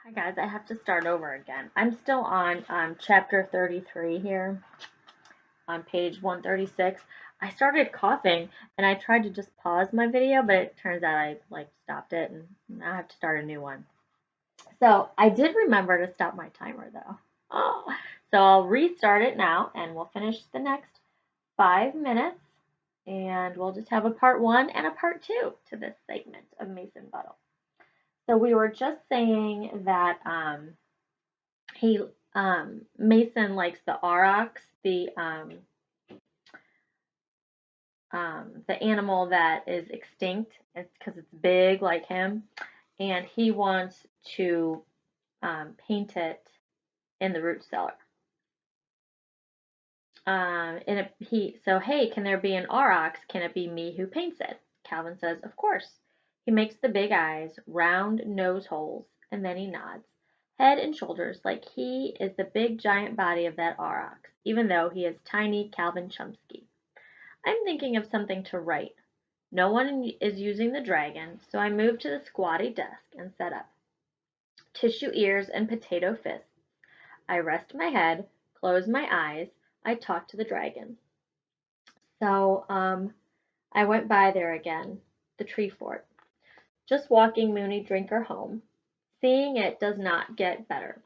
Hi guys, I have to start over again. I'm still on chapter 33 here on page 136. I started coughing and I tried to just pause my video, but it turns out I stopped it and now I have to start a new one. So I did remember to stop my timer though. Oh, so I'll restart it now and we'll finish the next 5 minutes and we'll just have a part one and a part two to this segment of Mason Buttle. So we were just saying that he Mason likes the aurochs, the animal that is extinct. It's because it's big like him, and he wants to paint it in the root cellar. Hey, can there be an aurochs? Can it be me who paints it? Calvin says, of course. He makes the big eyes, round nose holes, and then he nods, head and shoulders like he is the big giant body of that aurochs, even though he is tiny Calvin Chumsky. I'm thinking of something to write. No one is using the dragon, so I move to the squatty desk and set up. Tissue ears and potato fists. I rest my head, close my eyes. I talk to the dragon. So I went by there again, the tree fort. Just walking Mooney Drinker home. Seeing it does not get better.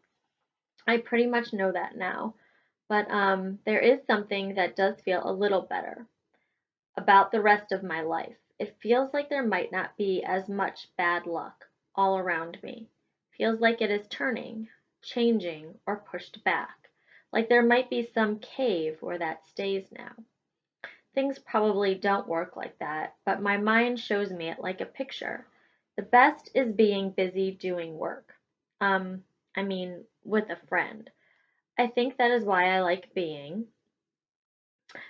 I pretty much know that now, but there is something that does feel a little better about the rest of my life. It feels like there might not be as much bad luck all around me. Feels like it is turning, changing, or pushed back. Like there might be some cave where that stays now. Things probably don't work like that, but my mind shows me it like a picture. The best is being busy doing work. I mean, with a friend. I think that is why I like being.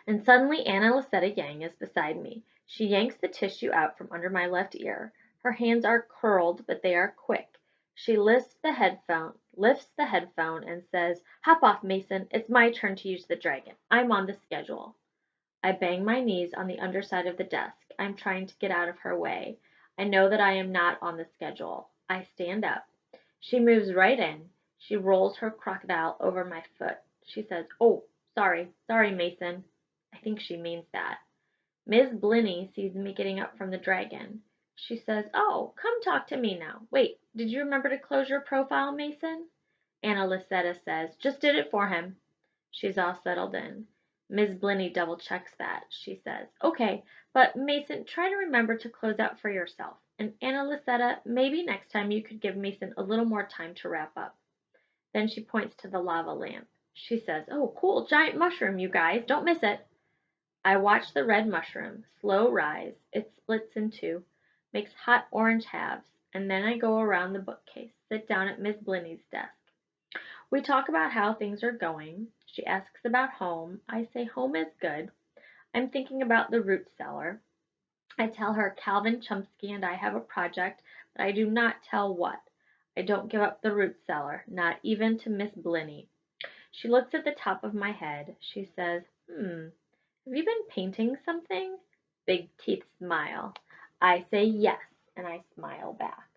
And suddenly Anna Lisetta Yang is beside me. She yanks the tissue out from under my left ear. Her hands are curled, but they are quick. She lifts the headphone and says, hop off, Mason. It's my turn to use the dragon. I'm on the schedule. I bang my knees on the underside of the desk. I'm trying to get out of her way. I know that I am not on the schedule. I stand up. She moves right in. She rolls her crocodile over my foot. She says, oh, sorry, Mason. I think she means that. Miss Blinny sees me getting up from the dragon. She says, oh, come talk to me now. Wait, did you remember to close your profile, Mason? Anna Lisetta says, just did it for him. She's all settled in. Miss Blinny double checks that. She says, okay, but Mason, try to remember to close out for yourself. And Anna Lisetta, maybe next time you could give Mason a little more time to wrap up. Then she points to the lava lamp. She says, oh, cool, giant mushroom, you guys. Don't miss it. I watch the red mushroom slow rise. It splits in two, makes hot orange halves, and then I go around the bookcase, sit down at Miss Blinny's desk. We talk about how things are going. She asks about home. I say home is good. I'm thinking about the root cellar. I tell her Calvin Chumsky and I have a project, but I do not tell what. I don't give up the root cellar, not even to Miss Blinny. She looks at the top of my head. She says, have you been painting something? Big teeth smile. I say yes, and I smile back.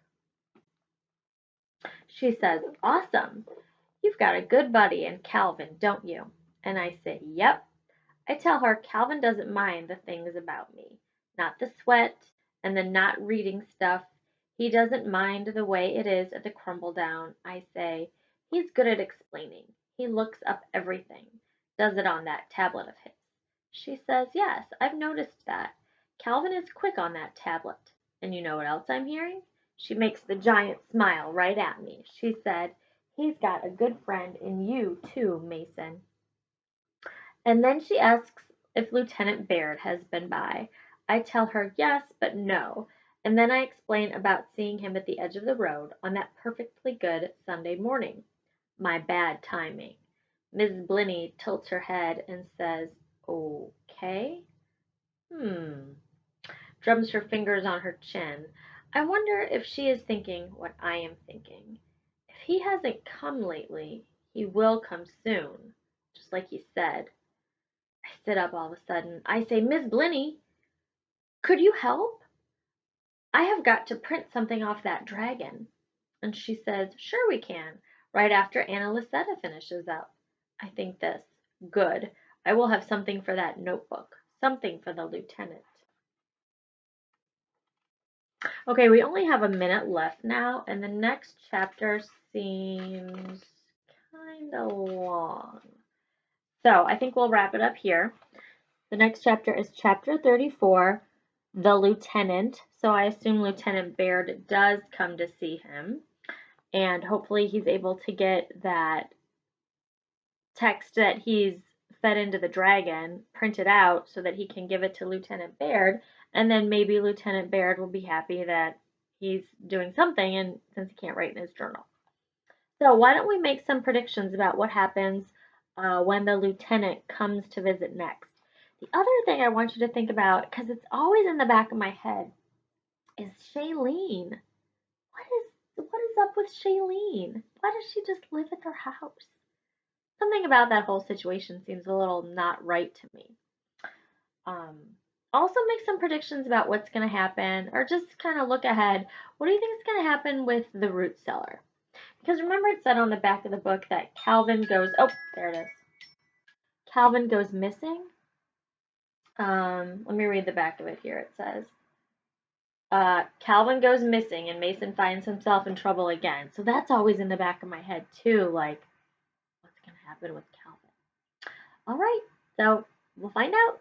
She says, awesome. You've got a good buddy in Calvin, don't you? And I say, yep. I tell her Calvin doesn't mind the things about me. Not the sweat and the not reading stuff. He doesn't mind the way it is at the crumble down. I say, he's good at explaining. He looks up everything. Does it on that tablet of his. She says, yes, I've noticed that. Calvin is quick on that tablet. And you know what else I'm hearing? She makes the giant smile right at me. She said, he's got a good friend in you, too, Mason. And then she asks if Lieutenant Baird has been by. I tell her yes, but no. And then I explain about seeing him at the edge of the road on that perfectly good Sunday morning. My bad timing. Mrs. Blinny tilts her head and says, okay. Hmm. Drums her fingers on her chin. I wonder if she is thinking what I am thinking. If he hasn't come lately, he will come soon, just like he said. I sit up all of a sudden. I say, Miss Blinny, could you help? I have got to print something off that dragon. And she says, sure we can, right after Anna Lucetta finishes up. I think this. Good. I will have something for that notebook. Something for the lieutenant. Okay, we only have a minute left now, and the next chapter seems kind of long. So I think we'll wrap it up here. The next chapter is chapter 34, The Lieutenant. So I assume Lieutenant Baird does come to see him, and hopefully he's able to get that text that he's fed into the dragon printed out so that he can give it to Lieutenant Baird, and then maybe Lieutenant Baird will be happy that he's doing something, and since he can't write in his journal. So why don't we make some predictions about what happens when the lieutenant comes to visit next? The other thing I want you to think about, because it's always in the back of my head, is Shailene. What is up with Shailene? Why does she just live at their house? Something about that whole situation seems a little not right to me. Um, also make some predictions about what's going to happen, or just kind of look ahead. What do you think is going to happen with the root cellar? Because remember it said on the back of the book that Calvin goes, oh, there it is. Calvin goes missing. Let me read the back of it here. It says, Calvin goes missing and Mason finds himself in trouble again. So that's always in the back of my head too, like, what's going to happen with Calvin? All right, so we'll find out.